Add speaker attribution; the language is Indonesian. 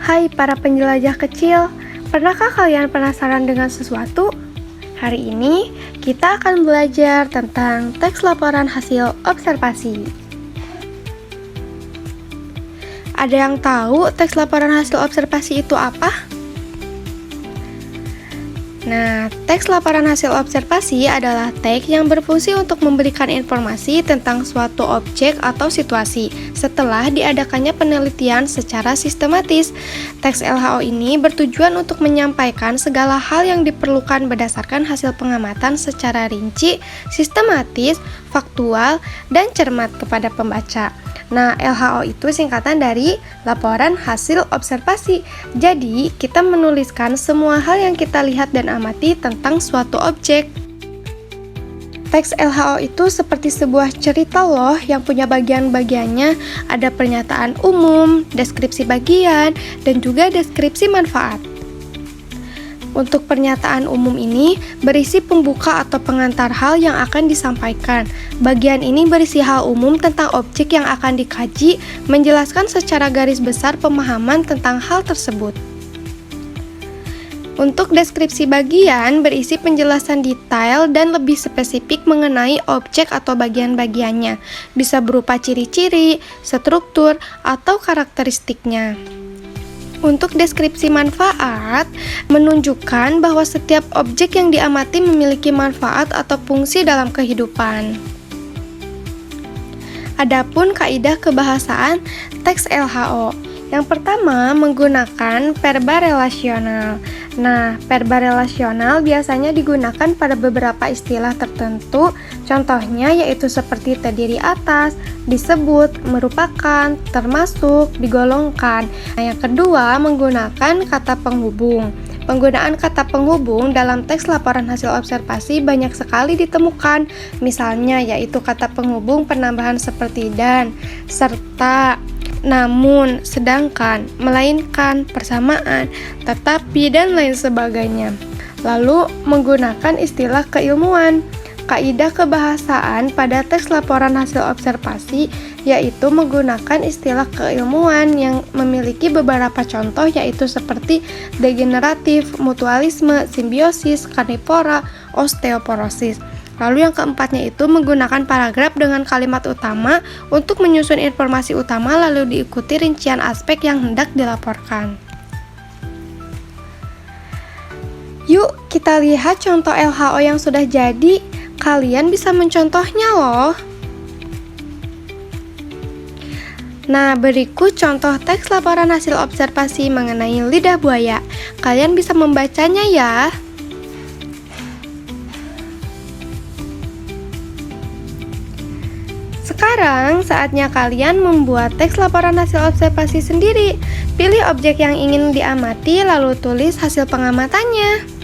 Speaker 1: Hai para penjelajah kecil, pernahkah kalian penasaran dengan sesuatu? Hari ini kita akan belajar tentang teks laporan hasil observasi. Ada yang tahu teks laporan hasil observasi itu apa? Nah, teks laporan hasil observasi adalah teks yang berfungsi untuk memberikan informasi tentang suatu objek atau situasi setelah diadakannya penelitian secara sistematis. Teks LHO ini bertujuan untuk menyampaikan segala hal yang diperlukan berdasarkan hasil pengamatan secara rinci, sistematis, faktual, dan cermat kepada pembaca. Nah, LHO itu singkatan dari laporan hasil observasi. Jadi, kita menuliskan semua hal yang kita lihat dan amati tentang suatu objek. Teks LHO itu seperti sebuah cerita loh yang punya bagian-bagiannya. Ada pernyataan umum, deskripsi bagian, dan juga deskripsi manfaat. Untuk pernyataan umum ini berisi pembuka atau pengantar hal yang akan disampaikan. Bagian ini berisi hal umum tentang objek yang akan dikaji, menjelaskan secara garis besar pemahaman tentang hal tersebut. Untuk deskripsi bagian berisi penjelasan detail dan lebih spesifik mengenai objek atau bagian-bagiannya, bisa berupa ciri-ciri, struktur, atau karakteristiknya. Untuk deskripsi manfaat, menunjukkan bahwa setiap objek yang diamati memiliki manfaat atau fungsi dalam kehidupan. Adapun kaidah kebahasaan teks LHO. Yang pertama, menggunakan verba relasional. Nah, verba relasional biasanya digunakan pada beberapa istilah tertentu. Contohnya yaitu seperti terdiri atas, disebut, merupakan, termasuk, digolongkan. Nah, yang kedua, menggunakan kata penghubung. Penggunaan kata penghubung dalam teks laporan hasil observasi banyak sekali ditemukan. Misalnya yaitu kata penghubung penambahan seperti dan, serta, namun, sedangkan, melainkan, persamaan, tetapi, dan lain sebagainya. Lalu, menggunakan istilah keilmuan. Kaidah kebahasaan pada teks laporan hasil observasi yaitu menggunakan istilah keilmuan yang memiliki beberapa contoh yaitu seperti degeneratif, mutualisme, simbiosis, karnivora, osteoporosis. Lalu yang keempatnya itu menggunakan paragraf dengan kalimat utama untuk menyusun informasi utama lalu diikuti rincian aspek yang hendak dilaporkan. Yuk kita lihat contoh LHO yang sudah jadi. Kalian bisa mencontohnya loh. Nah, berikut contoh teks laporan hasil observasi mengenai lidah buaya. Kalian bisa membacanya ya. Sekarang saatnya kalian membuat teks laporan hasil observasi sendiri. Pilih objek yang ingin diamati lalu tulis hasil pengamatannya.